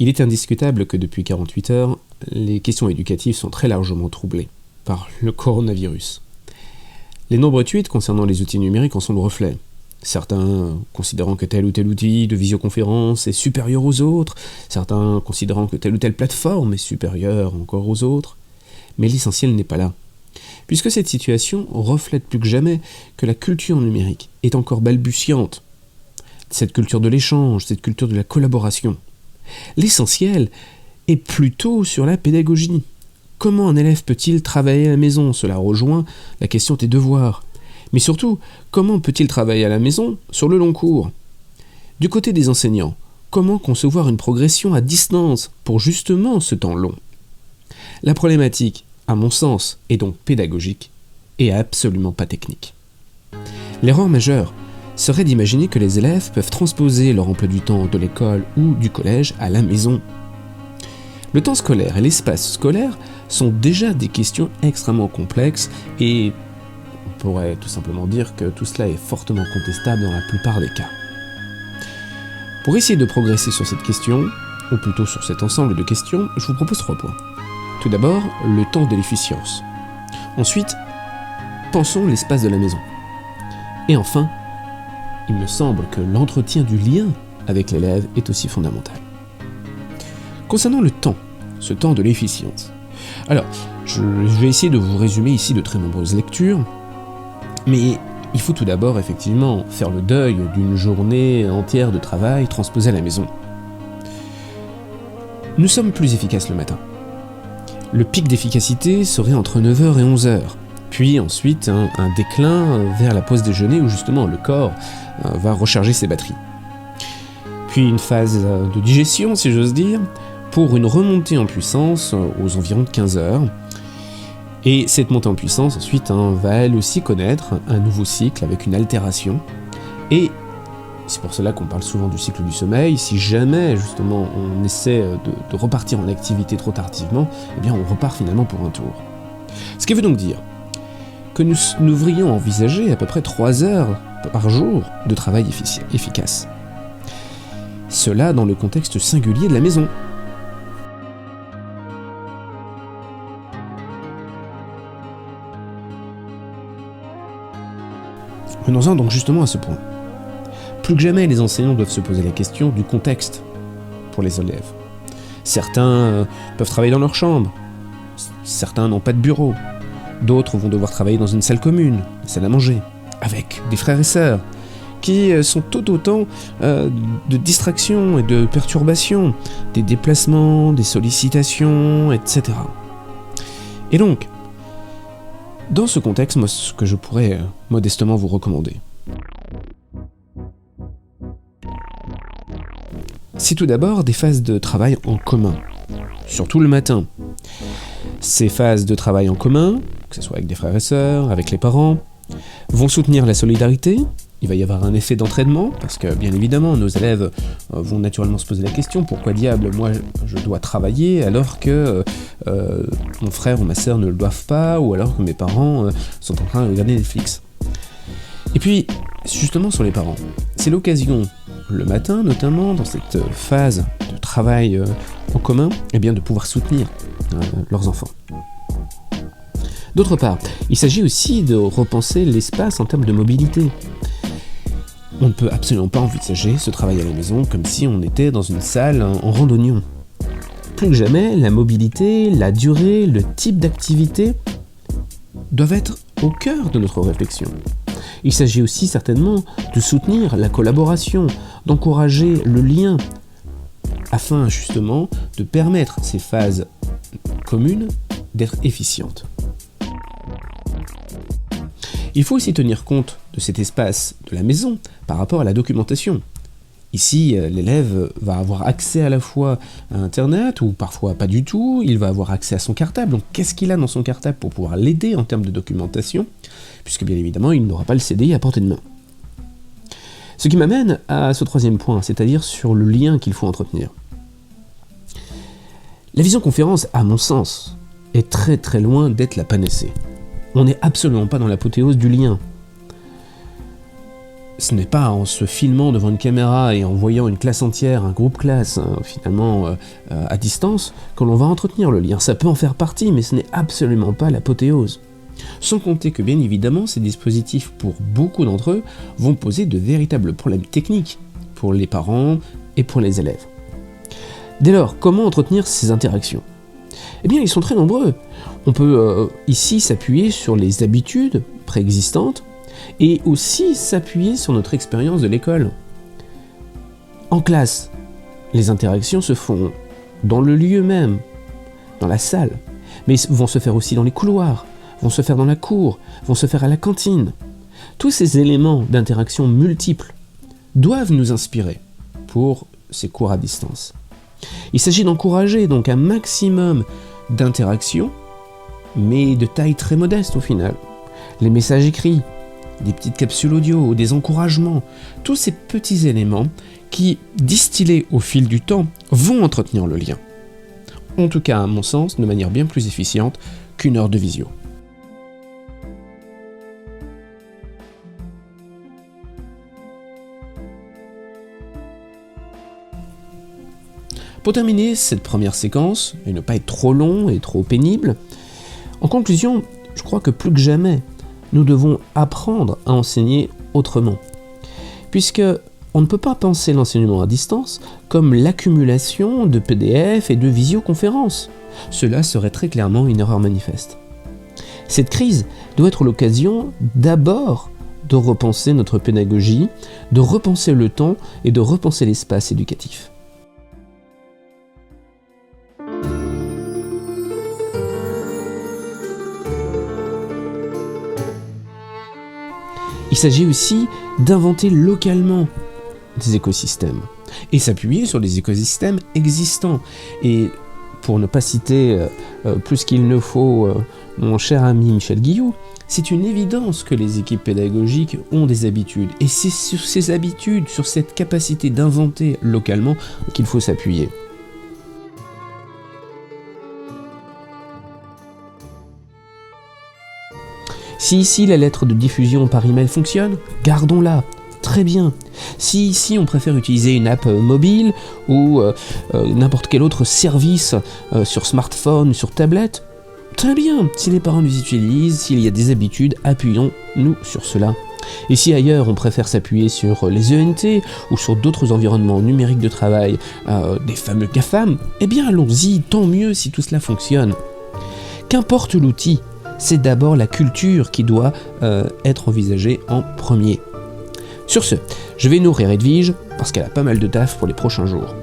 Il est indiscutable que depuis 48 heures, les questions éducatives sont très largement troublées par le coronavirus. Les nombreux tweets concernant les outils numériques en sont le reflet. Certains considérant que tel ou tel outil de visioconférence est supérieur aux autres, certains considérant que telle ou telle plateforme est supérieure encore aux autres. Mais l'essentiel n'est pas là, puisque cette situation reflète plus que jamais que la culture numérique est encore balbutiante. Cette culture de l'échange, cette culture de la collaboration. L'essentiel est plutôt sur la pédagogie. Comment un élève peut-il travailler à la maison ? Cela rejoint la question des devoirs. Mais surtout, comment peut-il travailler à la maison sur le long cours ? Du côté des enseignants, comment concevoir une progression à distance pour justement ce temps long ? La problématique, à mon sens, est donc pédagogique et absolument pas technique. L'erreur majeure serait d'imaginer que les élèves peuvent transposer leur emploi du temps de l'école ou du collège à la maison. Le temps scolaire et l'espace scolaire sont déjà des questions extrêmement complexes et on pourrait tout simplement dire que tout cela est fortement contestable dans la plupart des cas. Pour essayer de progresser sur cette question, ou plutôt sur cet ensemble de questions, je vous propose 3 points. Tout d'abord, le temps de l'efficience. Ensuite, pensons l'espace de la maison. Et enfin, il me semble que l'entretien du lien avec l'élève est aussi fondamental. Concernant le temps, ce temps de l'efficience. Alors, je vais essayer de vous résumer ici de très nombreuses lectures, mais il faut tout d'abord effectivement faire le deuil d'une journée entière de travail transposée à la maison. Nous sommes plus efficaces le matin. Le pic d'efficacité serait entre 9h et 11h, puis ensuite un déclin vers la pause déjeuner où justement le corps va recharger ses batteries. Puis une phase de digestion, si j'ose dire, pour une remontée en puissance aux environs de 15h. Et cette montée en puissance ensuite va elle aussi connaître un nouveau cycle avec une altération. Et c'est pour cela qu'on parle souvent du cycle du sommeil. Si jamais justement on essaie de repartir en activité trop tardivement, eh bien on repart finalement pour un tour. Ce qui veut donc dire que nous devrions envisager à peu près 3 heures par jour de travail efficace. Cela dans le contexte singulier de la maison. Venons-en donc justement à ce point. Plus que jamais, les enseignants doivent se poser la question du contexte pour les élèves. Certains peuvent travailler dans leur chambre, certains n'ont pas de bureau, d'autres vont devoir travailler dans une salle commune, une salle à manger, avec des frères et sœurs, qui sont tout autant de distractions et de perturbations, des déplacements, des sollicitations, etc. Et donc, dans ce contexte, moi, ce que je pourrais modestement vous recommander, c'est tout d'abord des phases de travail en commun, surtout le matin. Ces phases de travail en commun, que ce soit avec des frères et sœurs, avec les parents, vont soutenir la solidarité. Il va y avoir un effet d'entraînement, parce que bien évidemment, nos élèves vont naturellement se poser la question, pourquoi diable moi je dois travailler alors que mon frère ou ma sœur ne le doivent pas, ou alors que mes parents sont en train de regarder Netflix. Et puis, justement sur les parents, c'est l'occasion, le matin notamment, dans cette phase de travail en commun, eh bien, de pouvoir soutenir leurs enfants. D'autre part, il s'agit aussi de repenser l'espace en termes de mobilité. On ne peut absolument pas envisager ce travail à la maison comme si on était dans une salle en randonnion. Plus que jamais, la mobilité, la durée, le type d'activité doivent être au cœur de notre réflexion. Il s'agit aussi certainement de soutenir la collaboration, d'encourager le lien, afin justement de permettre ces phases communes d'être efficientes. Il faut aussi tenir compte de cet espace de la maison par rapport à la documentation. Ici, l'élève va avoir accès à la fois à Internet, ou parfois pas du tout, il va avoir accès à son cartable. Donc qu'est-ce qu'il a dans son cartable pour pouvoir l'aider en termes de documentation, puisque bien évidemment, il n'aura pas le CD à portée de main. Ce qui m'amène à ce 3e point, c'est-à-dire sur le lien qu'il faut entretenir. La visioconférence, à mon sens, est très très loin d'être la panacée. On n'est absolument pas dans l'apothéose du lien. ce n'est pas en se filmant devant une caméra et en voyant une classe entière, un groupe classe, finalement à distance, que l'on va entretenir le lien. Ça peut en faire partie, mais ce n'est absolument pas l'apothéose. Sans compter que bien évidemment, ces dispositifs, pour beaucoup d'entre eux, vont poser de véritables problèmes techniques pour les parents et pour les élèves. Dès lors, comment entretenir ces interactions ? Eh bien, ils sont très nombreux. On peut ici s'appuyer sur les habitudes préexistantes et aussi s'appuyer sur notre expérience de l'école. En classe, les interactions se font dans le lieu même, dans la salle, mais vont se faire aussi dans les couloirs, vont se faire dans la cour, vont se faire à la cantine. Tous ces éléments d'interaction multiples doivent nous inspirer pour ces cours à distance. Il s'agit d'encourager donc un maximum d'interactions, mais de taille très modeste au final. Les messages écrits, des petites capsules audio, des encouragements, tous ces petits éléments qui, distillés au fil du temps, vont entretenir le lien. En tout cas, à mon sens, de manière bien plus efficiente qu'une heure de visio. Pour terminer cette première séquence, et ne pas être trop long et trop pénible, en conclusion, je crois que plus que jamais, nous devons apprendre à enseigner autrement. Puisque on ne peut pas penser l'enseignement à distance comme l'accumulation de PDF et de visioconférences. Cela serait très clairement une erreur manifeste. Cette crise doit être l'occasion d'abord de repenser notre pédagogie, de repenser le temps et de repenser l'espace éducatif. Il s'agit aussi d'inventer localement des écosystèmes et s'appuyer sur des écosystèmes existants. Et pour ne pas citer plus qu'il ne faut mon cher ami Michel Guilloux, c'est une évidence que les équipes pédagogiques ont des habitudes. Et c'est sur ces habitudes, sur cette capacité d'inventer localement qu'il faut s'appuyer. Si ici la lettre de diffusion par email fonctionne, gardons-la, très bien. Si ici on préfère utiliser une app mobile ou n'importe quel autre service sur smartphone, sur tablette, très bien. Si les parents les utilisent, s'il y a des habitudes, appuyons-nous sur cela. Et si ailleurs on préfère s'appuyer sur les ENT ou sur d'autres environnements numériques de travail, des fameux GAFAM, eh bien allons-y, tant mieux si tout cela fonctionne. Qu'importe l'outil, c'est d'abord la culture qui doit être envisagée en premier. Sur ce, je vais nourrir Edwige parce qu'elle a pas mal de taf pour les prochains jours.